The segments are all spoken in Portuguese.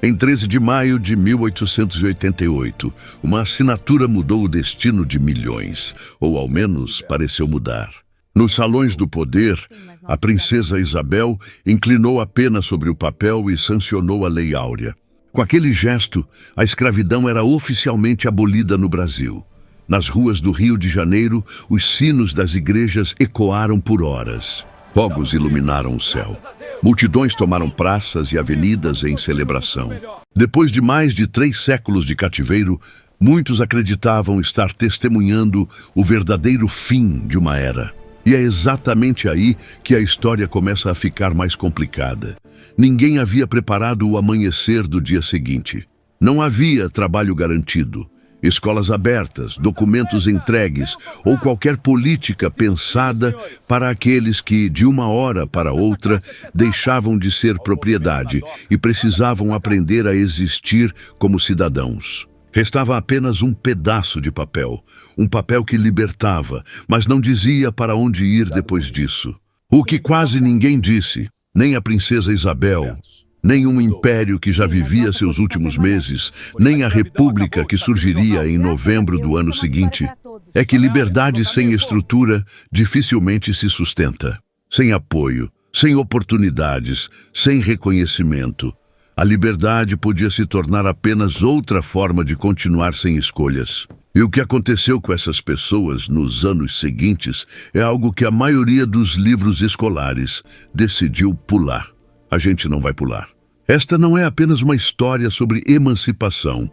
Em 13 de maio de 1888, uma assinatura mudou o destino de milhões, ou ao menos pareceu mudar. Nos salões do poder, a princesa Isabel inclinou a pena sobre o papel e sancionou a Lei Áurea. Com aquele gesto, a escravidão era oficialmente abolida no Brasil. Nas ruas do Rio de Janeiro, os sinos das igrejas ecoaram por horas. Fogos iluminaram o céu. Multidões tomaram praças e avenidas em celebração. Depois de mais de 3 séculos de cativeiro, muitos acreditavam estar testemunhando o verdadeiro fim de uma era. E é exatamente aí que a história começa a ficar mais complicada. Ninguém havia preparado o amanhecer do dia seguinte. Não havia trabalho garantido, escolas abertas, documentos entregues ou qualquer política pensada para aqueles que, de uma hora para outra, deixavam de ser propriedade e precisavam aprender a existir como cidadãos. Restava apenas um pedaço de papel, um papel que libertava, mas não dizia para onde ir depois disso. O que quase ninguém disse, nem a princesa Isabel, nem um império que já vivia seus últimos meses, nem a república que surgiria em novembro do ano seguinte, é que liberdade sem estrutura dificilmente se sustenta. Sem apoio, sem oportunidades, sem reconhecimento. A liberdade podia se tornar apenas outra forma de continuar sem escolhas. E o que aconteceu com essas pessoas nos anos seguintes é algo que a maioria dos livros escolares decidiu pular. A gente não vai pular. Esta não é apenas uma história sobre emancipação.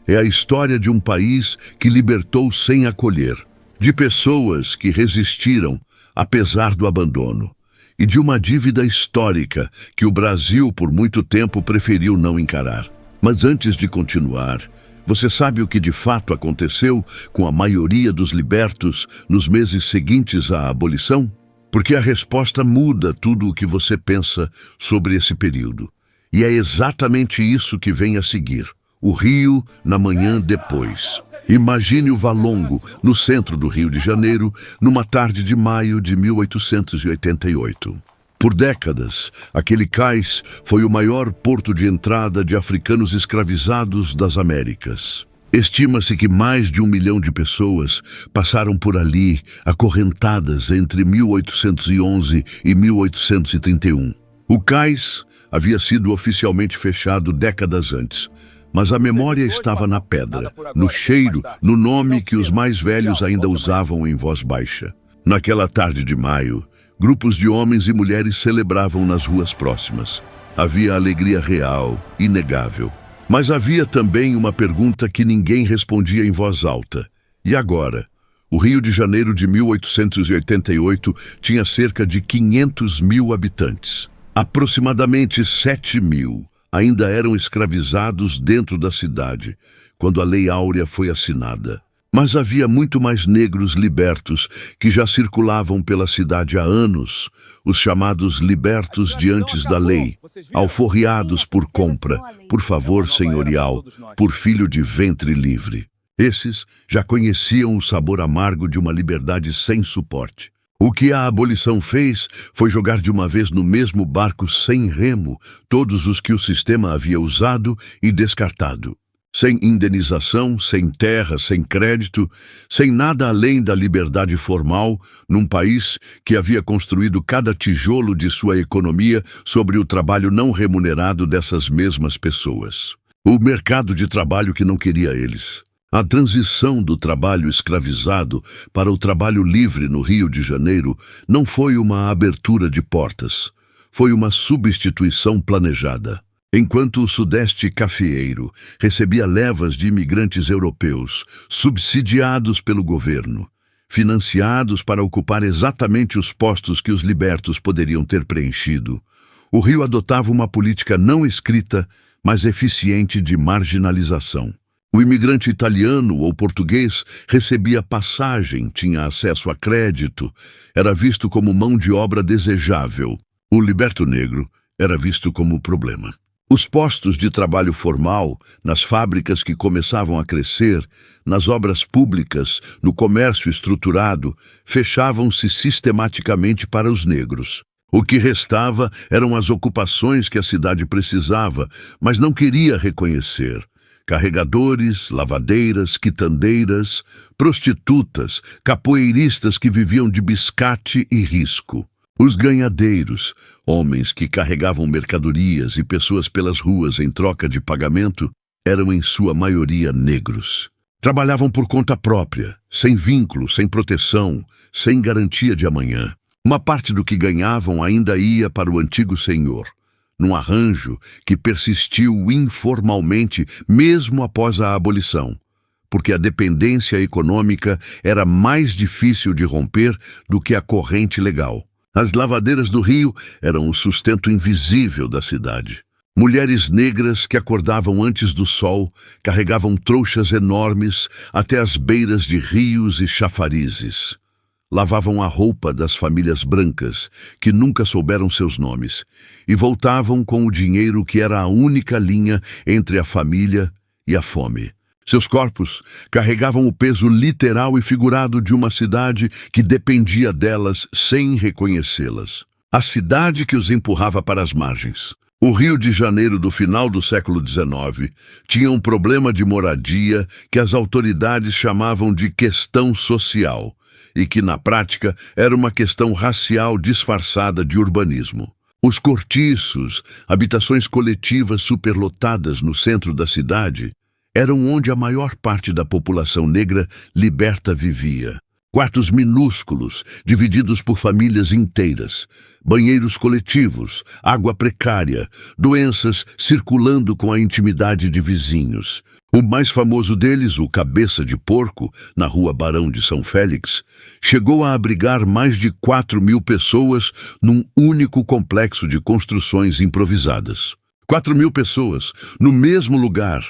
É a história de um país que libertou sem acolher, de pessoas que resistiram apesar do abandono, e de uma dívida histórica que o Brasil por muito tempo preferiu não encarar. Mas antes de continuar, você sabe o que de fato aconteceu com a maioria dos libertos nos meses seguintes à abolição? Porque a resposta muda tudo o que você pensa sobre esse período. E é exatamente isso que vem a seguir. O Rio na manhã depois. Imagine o Valongo, no centro do Rio de Janeiro, numa tarde de maio de 1888. Por décadas, aquele cais foi o maior porto de entrada de africanos escravizados das Américas. Estima-se que mais de 1 milhão de pessoas passaram por ali, acorrentadas entre 1811 e 1831. O cais havia sido oficialmente fechado décadas antes, mas a memória estava na pedra, no cheiro, no nome que os mais velhos ainda usavam em voz baixa. Naquela tarde de maio, grupos de homens e mulheres celebravam nas ruas próximas. Havia alegria real, inegável. Mas havia também uma pergunta que ninguém respondia em voz alta. E agora? O Rio de Janeiro de 1888 tinha cerca de 500 mil habitantes. Aproximadamente 7 mil ainda eram escravizados dentro da cidade, quando a Lei Áurea foi assinada. Mas havia muito mais negros libertos que já circulavam pela cidade há anos, os chamados libertos de antes da lei, alforriados por compra, por favor senhorial, por filho de ventre livre. Esses já conheciam o sabor amargo de uma liberdade sem suporte. O que a abolição fez foi jogar de uma vez no mesmo barco sem remo todos os que o sistema havia usado e descartado. Sem indenização, sem terra, sem crédito, sem nada além da liberdade formal, num país que havia construído cada tijolo de sua economia sobre o trabalho não remunerado dessas mesmas pessoas. O mercado de trabalho que não queria eles. A transição do trabalho escravizado para o trabalho livre no Rio de Janeiro não foi uma abertura de portas, foi uma substituição planejada. Enquanto o Sudeste cafeeiro recebia levas de imigrantes europeus, subsidiados pelo governo, financiados para ocupar exatamente os postos que os libertos poderiam ter preenchido, o Rio adotava uma política não escrita, mas eficiente de marginalização. O imigrante italiano ou português recebia passagem, tinha acesso a crédito, era visto como mão de obra desejável. O liberto negro era visto como problema. Os postos de trabalho formal, nas fábricas que começavam a crescer, nas obras públicas, no comércio estruturado, fechavam-se sistematicamente para os negros. O que restava eram as ocupações que a cidade precisava, mas não queria reconhecer. Carregadores, lavadeiras, quitandeiras, prostitutas, capoeiristas que viviam de biscate e risco. Os ganhadeiros, homens que carregavam mercadorias e pessoas pelas ruas em troca de pagamento, eram em sua maioria negros. Trabalhavam por conta própria, sem vínculo, sem proteção, sem garantia de amanhã. Uma parte do que ganhavam ainda ia para o antigo senhor, num arranjo que persistiu informalmente mesmo após a abolição, porque a dependência econômica era mais difícil de romper do que a corrente legal. As lavadeiras do Rio eram o sustento invisível da cidade. Mulheres negras que acordavam antes do sol carregavam trouxas enormes até as beiras de rios e chafarizes. Lavavam a roupa das famílias brancas, que nunca souberam seus nomes, e voltavam com o dinheiro que era a única linha entre a família e a fome. Seus corpos carregavam o peso literal e figurado de uma cidade que dependia delas sem reconhecê-las. A cidade que os empurrava para as margens. O Rio de Janeiro do final do século XIX tinha um problema de moradia que as autoridades chamavam de questão social, e que, na prática, era uma questão racial disfarçada de urbanismo. Os cortiços, habitações coletivas superlotadas no centro da cidade, eram onde a maior parte da população negra liberta vivia. Quartos minúsculos, divididos por famílias inteiras, banheiros coletivos, água precária, doenças circulando com a intimidade de vizinhos. O mais famoso deles, o Cabeça de Porco, na rua Barão de São Félix, chegou a abrigar mais de 4.000 pessoas num único complexo de construções improvisadas. 4.000 pessoas, no mesmo lugar,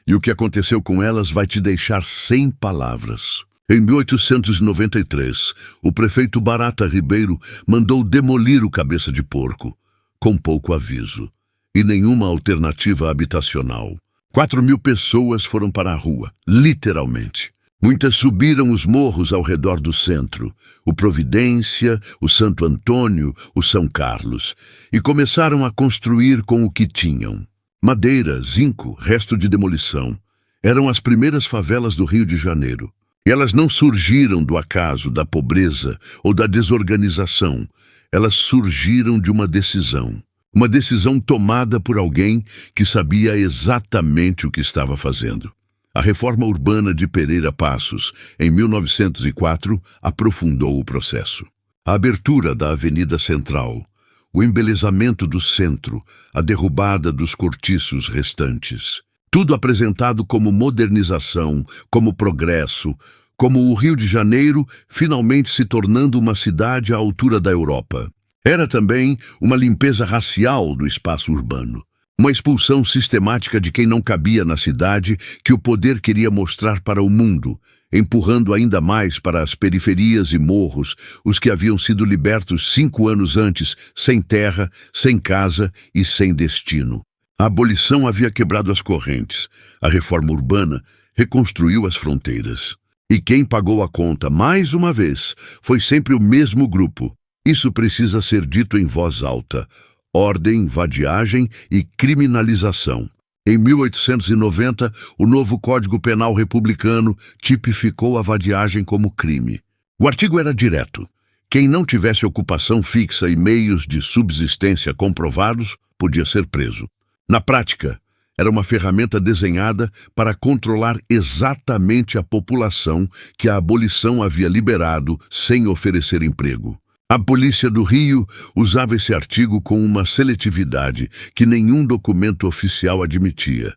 e o que aconteceu com elas vai te deixar sem palavras. Em 1893, o prefeito Barata Ribeiro mandou demolir o Cabeça de Porco, com pouco aviso, e nenhuma alternativa habitacional. 4.000 pessoas foram para a rua, literalmente. Muitas subiram os morros ao redor do centro, o Providência, o Santo Antônio, o São Carlos, e começaram a construir com o que tinham. Madeira, zinco, resto de demolição. Eram as primeiras favelas do Rio de Janeiro. E elas não surgiram do acaso, da pobreza ou da desorganização. Elas surgiram de uma decisão. Uma decisão tomada por alguém que sabia exatamente o que estava fazendo. A reforma urbana de Pereira Passos, em 1904, aprofundou o processo. A abertura da Avenida Central, o embelezamento do centro, a derrubada dos cortiços restantes. Tudo apresentado como modernização, como progresso, como o Rio de Janeiro finalmente se tornando uma cidade à altura da Europa. Era também uma limpeza racial do espaço urbano. Uma expulsão sistemática de quem não cabia na cidade que o poder queria mostrar para o mundo, empurrando ainda mais para as periferias e morros os que haviam sido libertos 5 anos antes, sem terra, sem casa e sem destino. A abolição havia quebrado as correntes. A reforma urbana reconstruiu as fronteiras. E quem pagou a conta, mais uma vez, foi sempre o mesmo grupo. Isso precisa ser dito em voz alta. Ordem, vadiagem e criminalização. Em 1890, o novo Código Penal republicano tipificou a vadiagem como crime. O artigo era direto. Quem não tivesse ocupação fixa e meios de subsistência comprovados podia ser preso. Na prática, era uma ferramenta desenhada para controlar exatamente a população que a abolição havia liberado sem oferecer emprego. A polícia do Rio usava esse artigo com uma seletividade que nenhum documento oficial admitia,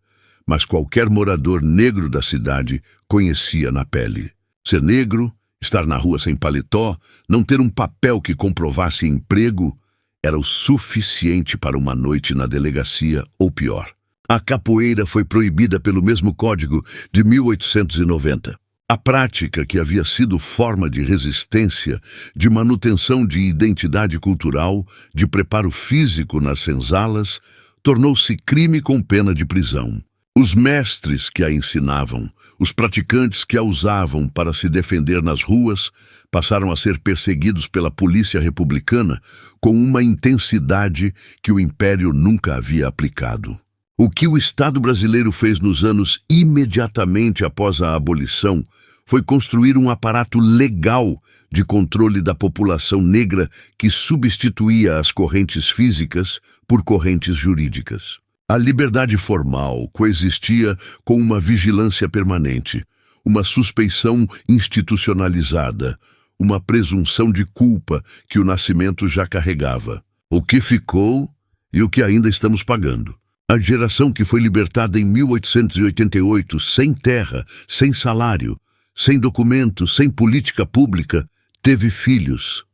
mas qualquer morador negro da cidade conhecia na pele. Ser negro, estar na rua sem paletó, não ter um papel que comprovasse emprego, era o suficiente para uma noite na delegacia ou pior. A capoeira foi proibida pelo mesmo código de 1890. A prática, que havia sido forma de resistência, de manutenção de identidade cultural, de preparo físico nas senzalas, tornou-se crime com pena de prisão. Os mestres que a ensinavam, os praticantes que a usavam para se defender nas ruas, passaram a ser perseguidos pela polícia republicana com uma intensidade que o Império nunca havia aplicado. O que o Estado brasileiro fez nos anos imediatamente após a abolição foi construir um aparato legal de controle da população negra que substituía as correntes físicas por correntes jurídicas. A liberdade formal coexistia com uma vigilância permanente, uma suspeição institucionalizada, uma presunção de culpa que o nascimento já carregava. O que ficou e o que ainda estamos pagando. A geração que foi libertada em 1888, sem terra, sem salário, sem documento, sem política pública, teve filhos.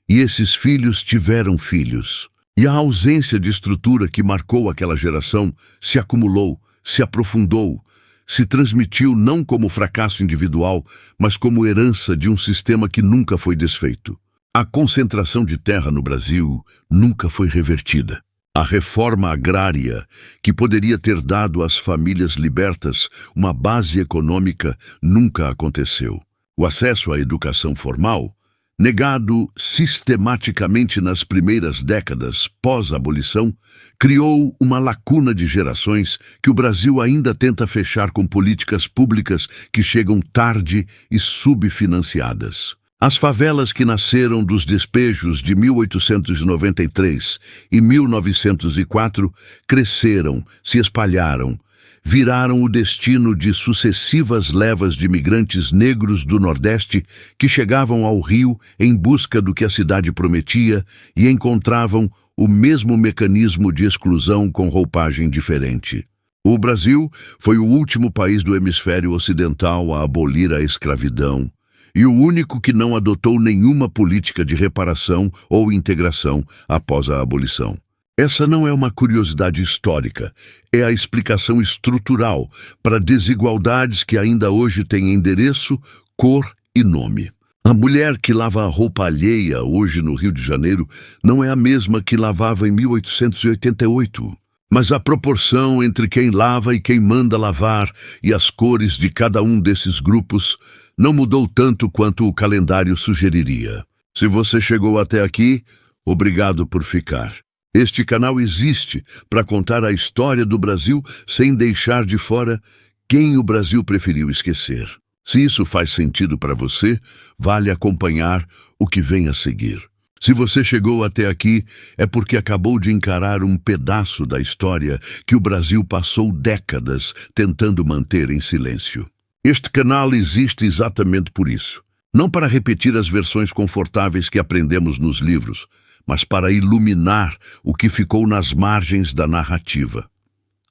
E esses filhos tiveram filhos. E a ausência de estrutura que marcou aquela geração se acumulou, se aprofundou, se transmitiu não como fracasso individual, mas como herança de um sistema que nunca foi desfeito. A concentração de terra no Brasil nunca foi revertida. A reforma agrária, que poderia ter dado às famílias libertas uma base econômica, nunca aconteceu. O acesso à educação formal, negado sistematicamente nas primeiras décadas pós-abolição, criou uma lacuna de gerações que o Brasil ainda tenta fechar com políticas públicas que chegam tarde e subfinanciadas. As favelas que nasceram dos despejos de 1893 e 1904 cresceram, se espalharam, viraram o destino de sucessivas levas de imigrantes negros do Nordeste que chegavam ao Rio em busca do que a cidade prometia e encontravam o mesmo mecanismo de exclusão com roupagem diferente. O Brasil foi o último país do hemisfério ocidental a abolir a escravidão e o único que não adotou nenhuma política de reparação ou integração após a abolição. Essa não é uma curiosidade histórica, é a explicação estrutural para desigualdades que ainda hoje têm endereço, cor e nome. A mulher que lava a roupa alheia hoje no Rio de Janeiro não é a mesma que lavava em 1888. Mas a proporção entre quem lava e quem manda lavar e as cores de cada um desses grupos não mudou tanto quanto o calendário sugeriria. Se você chegou até aqui, obrigado por ficar. Este canal existe para contar a história do Brasil sem deixar de fora quem o Brasil preferiu esquecer. Se isso faz sentido para você, vale acompanhar o que vem a seguir. Se você chegou até aqui, é porque acabou de encarar um pedaço da história que o Brasil passou décadas tentando manter em silêncio. Este canal existe exatamente por isso. Não para repetir as versões confortáveis que aprendemos nos livros, mas para iluminar o que ficou nas margens da narrativa.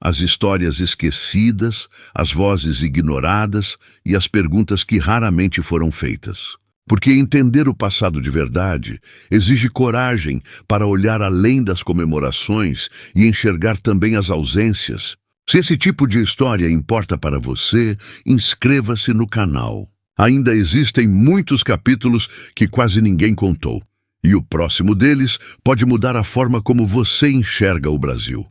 As histórias esquecidas, as vozes ignoradas e as perguntas que raramente foram feitas. Porque entender o passado de verdade exige coragem para olhar além das comemorações e enxergar também as ausências. Se esse tipo de história importa para você, inscreva-se no canal. Ainda existem muitos capítulos que quase ninguém contou. E o próximo deles pode mudar a forma como você enxerga o Brasil.